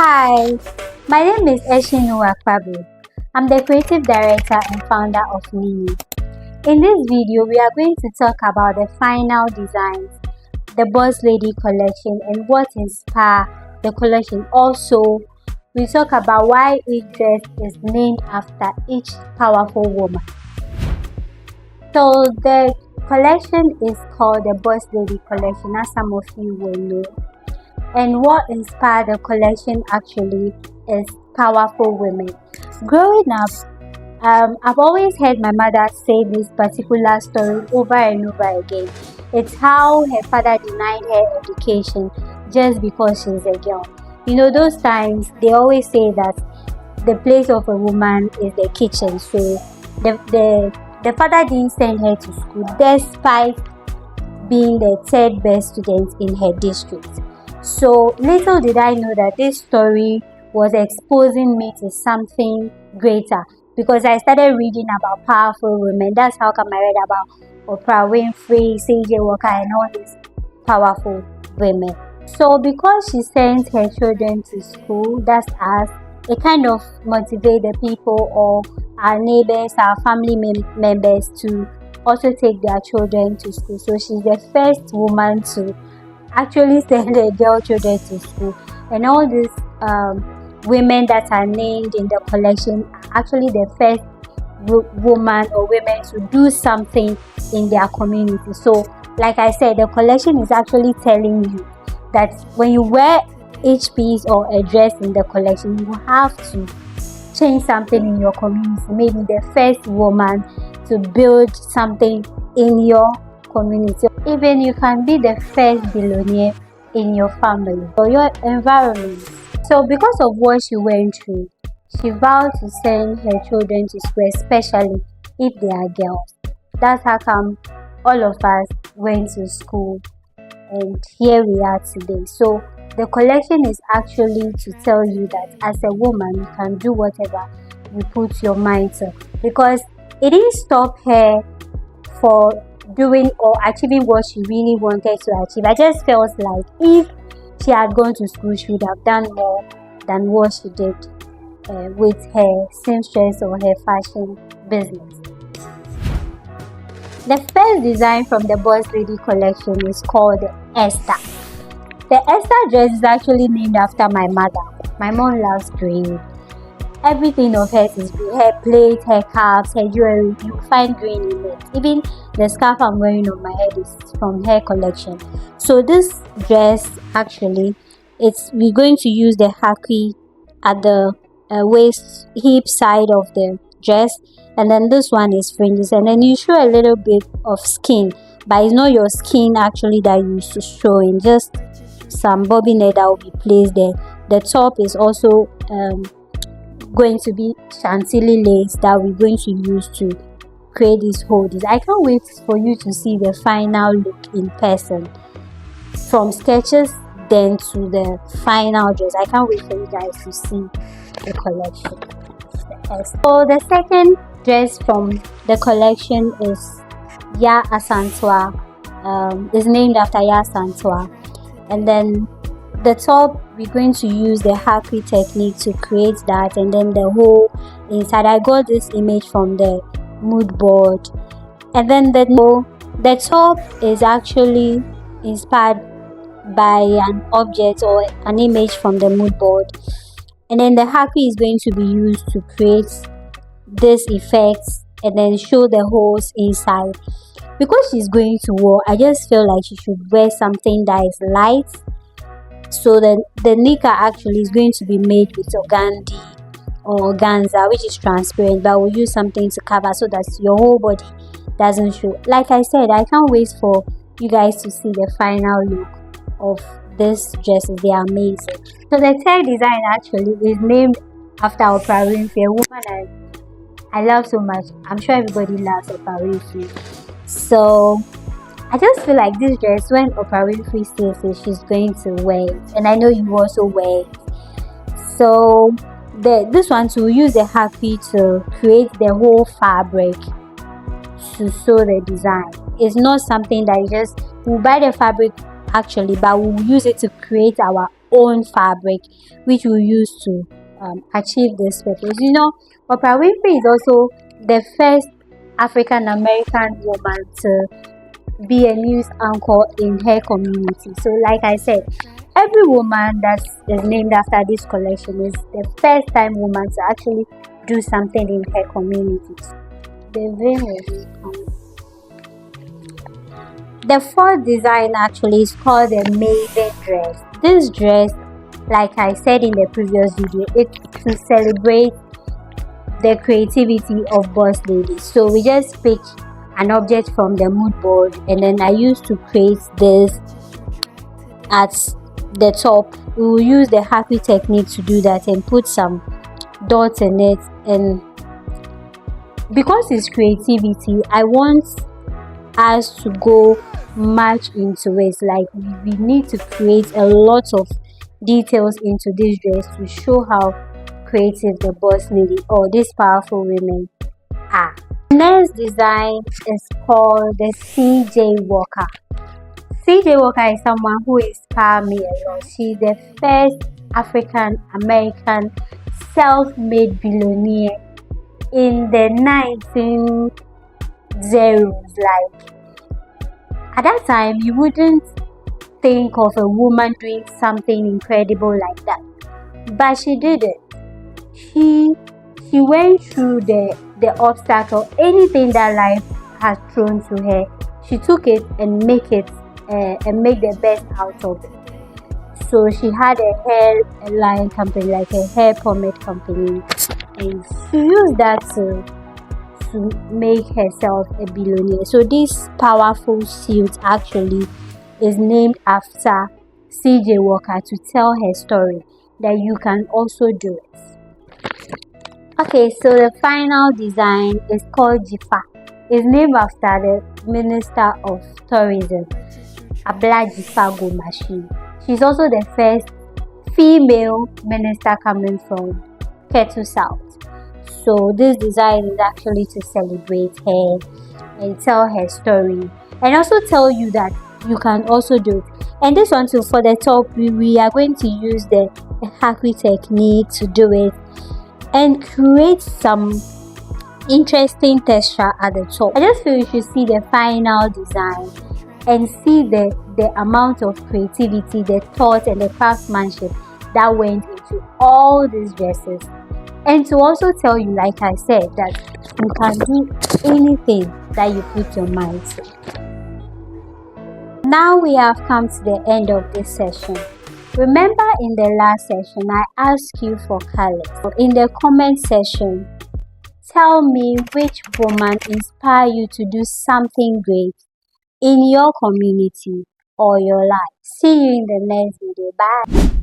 Hi, my name is Eshinua Kwabu. I'm the creative director and founder of Ninie. In this video, we are going to talk about the final designs, the Boss Lady collection, and what inspired the collection. Also, we talk about why each dress is named after each powerful woman. So the collection is called the Boss Lady collection, as some of you will know. And what inspired the collection actually is powerful women. Growing up, I've always heard my mother say this particular story over and over again. It's how her father denied her education just because she's a girl. You know, those times they always say that the place of a woman is the kitchen. So the father didn't send her to school despite being the third best student in her district. So little did I know that this story was exposing me to something greater, because I started reading about powerful women. That's how come I read about Oprah Winfrey, C.J. Walker, and all these powerful women. So because she sent her children to school, that's us, it kind of motivates the people or our neighbors, our family members to also take their children to school. So she's the first woman to actually send their girl children to school, and all these women that are named in the collection are actually the first woman or women to do something in their community. So like I said, the collection is actually telling you that when you wear each piece or a dress in the collection, you have to change something in your community. Maybe the first woman to build something in your community. Even you can be the first billionaire in your family or your environment. So because of what she went through, she vowed to send her children to school, especially if they are girls. That's how come all of us went to school, and here we are today. So the collection is actually to tell you that as a woman, you can do whatever you put your mind to, because it didn't stop her for doing or achieving what she really wanted to achieve. I just felt like if she had gone to school, she would have done more than what she did with her seamstress or her fashion business. The first design from the Boss Lady collection is called Esther. The Esther dress is actually named after my mother. My mom loves green. Everything of hers is green. Her plate, her cups, her jewelry, you find green in it. Even the scarf I'm wearing on my head is from her collection. So this dress actually, we're going to use the haki at the waist hip side of the dress, and then this one is fringes, and then you show a little bit of skin, but it's not your skin actually that you used to show in, just some bobinette that will be placed there. The top is also going to be chantilly lace that we're going to use to create these hoodies. I can't wait for you to see the final look in person, from sketches then to the final dress. I can't wait for you guys to see the collection. So the second dress from the collection is Ya Asantwa. Is named after Ya Asantwa, and then the top we're going to use the haki technique to create that, and then the whole inside. I got this image from the mood board, and then the top is actually inspired by an object or an image from the mood board, and then the haki is going to be used to create this effect and then show the holes inside. Because she's going to war, I just feel like she should wear something that is light. So the nika actually is going to be made with organdy or organza, which is transparent, but we'll use something to cover so that your whole body doesn't show. Like I said, I can't wait for you guys to see the final look of these dresses. They are amazing. So the third design actually is named after Oprah Winfrey, a woman I love so much. I'm sure everybody loves Oprah Winfrey. So I just feel like this dress, when Oprah Winfrey says it, she's going to wear it, and I know you also wear it. So this one, to use the haki to create the whole fabric to sew the design. It's not something that you just, we'll buy the fabric actually, but we'll use it to create our own fabric, which we use to achieve this purpose. Oprah Winfrey is also the first African American woman to be a news anchor in her community. So, like I said, every woman that is named after this collection is the first time woman to actually do something in her community. The veil. The fourth design actually is called the maiden dress. This dress, like I said in the previous video, it's to celebrate the creativity of boss ladies. So we just pick an object from the mood board, and then I used to create this at the top. We will use the happy technique to do that and put some dots in it. And because it's creativity, I want us to go much into it. Like we need to create a lot of details into this dress to show how creative the boss lady or these powerful women are. Next design is called the CJ Walker. CJ Walker is someone who inspired me a lot. She's the first African American self-made billionaire in the 1900s. Like at that time, you wouldn't think of a woman doing something incredible like that, but she did it. She went through the obstacle, anything that life has thrown to her. She took it and make the best out of it. So she had a hairline company, like a hair pomade company, and she used that to make herself a billionaire. So this powerful suit actually is named after CJ Walker to tell her story that you can also do it. Okay, so the final design is called Jifa. It's named after the Minister of Tourism, Abla Jifa Gomashi. She's also the first female minister coming from Ketu South. So this design is actually to celebrate her and tell her story, and also tell you that you can also do it. And this one too, for the top, we are going to use the hacky technique to do it and create some interesting texture at the top. I just feel you should see the final design and see the amount of creativity, the thought and the craftsmanship that went into all these dresses. And to also tell you, like I said, that you can do anything that you put your mind to. Now we have come to the end of this session. Remember in the last session, I asked you for colors. In the comment section, tell me which woman inspired you to do something great in your community or your life. See you in the next video. Bye.